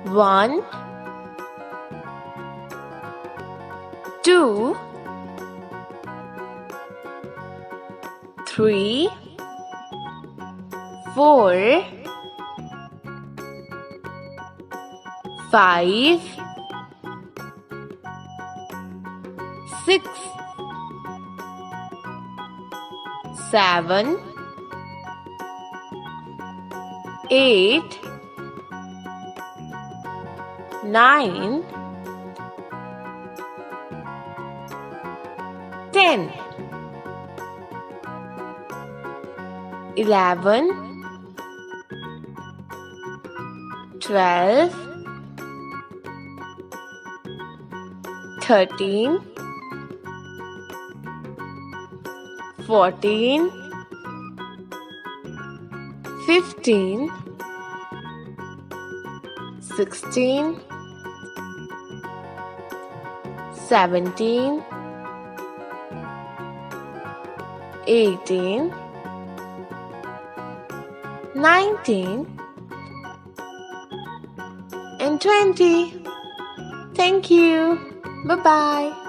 1, 2, 3, 4, 5, 6, 7, 8, 9, 10, 11, 12, 13, 14, 15, 16, 17, 18, 19, and 20. Thank you. Bye-bye.